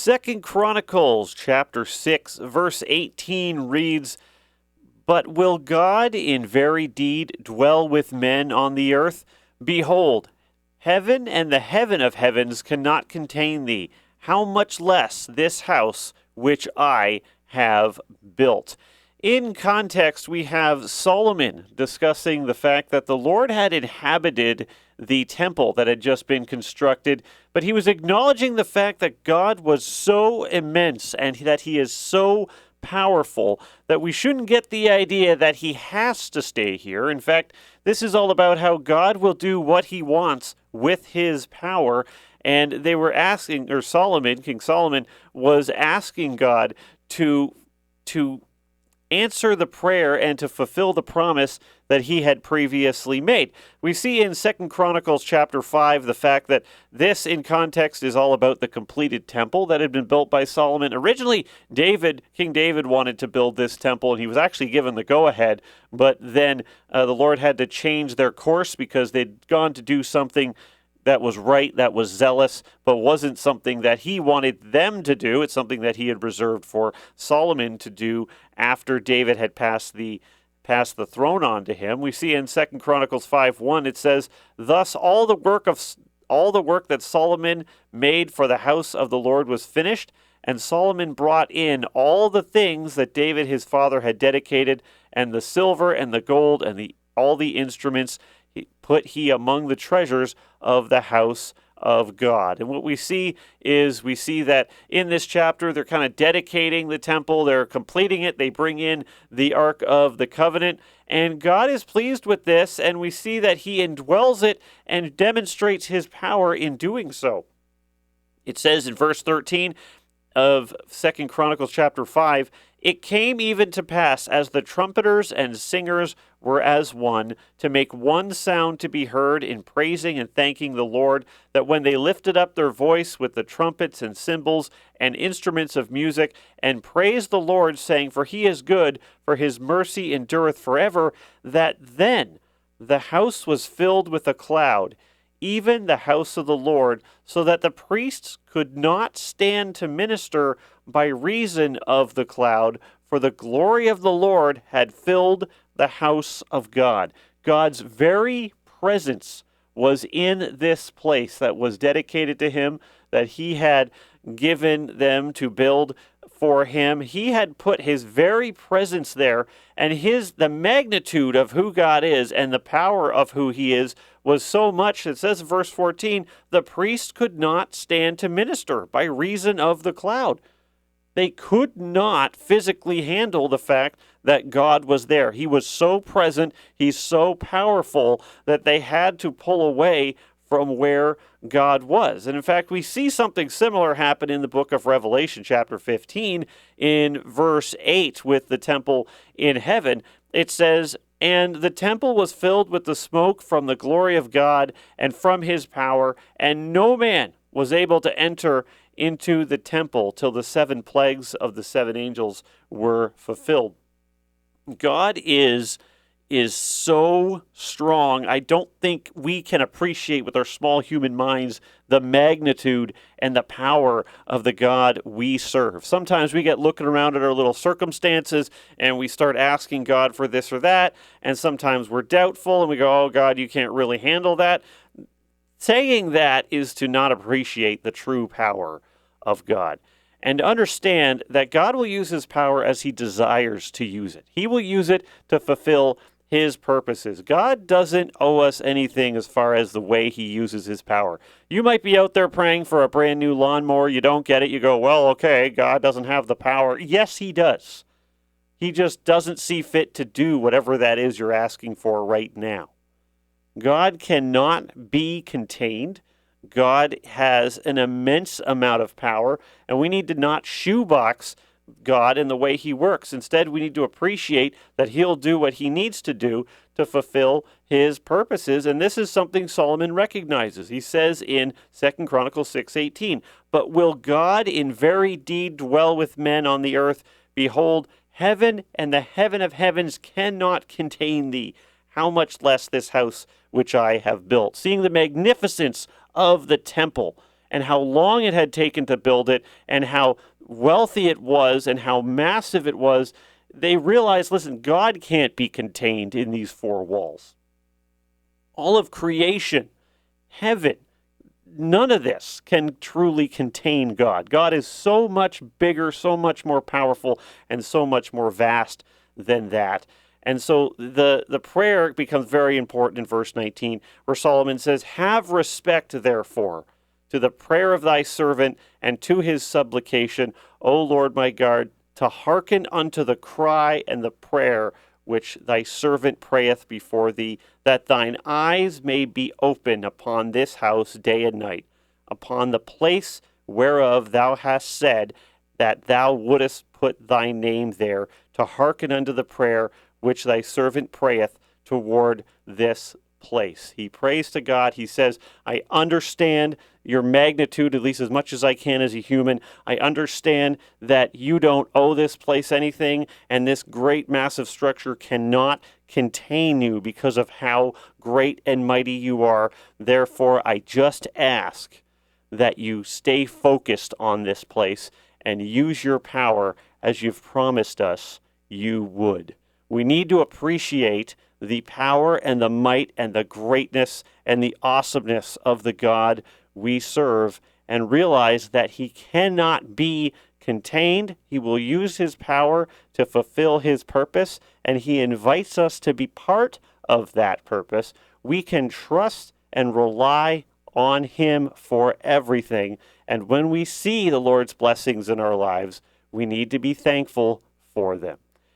2 Chronicles chapter 6, verse 18 reads, "But will God in very deed dwell with men on the earth? Behold, heaven and the heaven of heavens cannot contain thee. How much less this house which I have built?" In context, we have Solomon discussing the fact that the Lord had inhabited the temple that had just been constructed, but he was acknowledging the fact that God was so immense and that he is so powerful that we shouldn't get the idea that he has to stay here. In fact, this is all about how God will do what he wants with his power. And they were asking, or King Solomon, was asking God to answer the prayer and to fulfill the promise that he had previously made. We see in 2 Chronicles chapter 5 the fact that this, in context, is all about the completed temple that had been built by Solomon. Originally, King David wanted to build this temple, and he was actually given the go-ahead, but then the Lord had to change their course because they'd gone to do something that was right, that was zealous, but wasn't something that he wanted them to do. It's something that he had reserved for Solomon to do after David had passed the throne on to him. We see in 2 Chronicles 5:1 it says, "Thus all the work that Solomon made for the house of the Lord was finished, and Solomon brought in all the things that David his father had dedicated, and the silver and the gold and all the instruments put he among the treasures of the house of God." And what we see that in this chapter, they're kind of dedicating the temple, they're completing it, they bring in the Ark of the Covenant, and God is pleased with this, and we see that he indwells it and demonstrates his power in doing so. It says in verse 13 of 2 Chronicles chapter 5, "It came even to pass, as the trumpeters and singers were as one, to make one sound to be heard in praising and thanking the Lord, that when they lifted up their voice with the trumpets and cymbals and instruments of music, and praised the Lord, saying, For he is good, for his mercy endureth forever, that then the house was filled with a cloud, even the house of the Lord, so that the priests could not stand to minister by reason of the cloud, for the glory of the Lord had filled the house of God." God's very presence was in this place that was dedicated to him, that he had given them to build for him. He had put his very presence there, and the magnitude of who God is and the power of who he is was so much, it says in verse 14, the priests could not stand to minister by reason of the cloud. They could not physically handle the fact that God was there. He was so present, he's so powerful that they had to pull away from where God was. And in fact, we see something similar happen in the book of Revelation, chapter 15, in verse 8, with the temple in heaven. It says, "And the temple was filled with the smoke from the glory of God and from his power, and no man was able to enter into the temple till the 7 plagues of the 7 angels were fulfilled." God is so strong. I don't think we can appreciate with our small human minds the magnitude and the power of the God we serve. Sometimes we get looking around at our little circumstances and we start asking God for this or that, and sometimes we're doubtful and we go, "Oh God, you can't really handle that." Saying that is to not appreciate the true power of God. And understand that God will use his power as he desires to use it. He will use it to fulfill his purposes. God doesn't owe us anything as far as the way he uses his power. You might be out there praying for a brand new lawnmower, you don't get it, you go, "Well, okay, God doesn't have the power." Yes, he does. He just doesn't see fit to do whatever that is you're asking for right now. God cannot be contained. God has an immense amount of power, and we need to not shoebox God in the way he works. Instead, we need to appreciate that he'll do what he needs to do to fulfill his purposes, and this is something Solomon recognizes. He says in 2 Chronicles 6:18, "But will God in very deed dwell with men on the earth? Behold, heaven and the heaven of heavens cannot contain thee. How much less this house which I have built." Seeing the magnificence of the temple and how long it had taken to build it and how wealthy it was and how massive it was, they realized, listen, God can't be contained in these four walls. All of creation, heaven, none of this can truly contain God. God is so much bigger, so much more powerful, and so much more vast than that. And so the prayer becomes very important in verse 19, where Solomon says, "Have respect, therefore, to the prayer of thy servant and to his supplication, O Lord my God, to hearken unto the cry and the prayer which thy servant prayeth before thee, that thine eyes may be open upon this house day and night, upon the place whereof thou hast said that thou wouldest put thy name there, to hearken unto the prayer which thy servant prayeth toward this place." He prays to God. He says, I understand your magnitude, at least as much as I can as a human. I understand that you don't owe this place anything, and this great massive structure cannot contain you because of how great and mighty you are. Therefore, I just ask that you stay focused on this place and use your power as you've promised us you would. We need to appreciate the power and the might and the greatness and the awesomeness of the God we serve and realize that he cannot be contained. He will use his power to fulfill his purpose, and he invites us to be part of that purpose. We can trust and rely on him for everything. And when we see the Lord's blessings in our lives, we need to be thankful for them.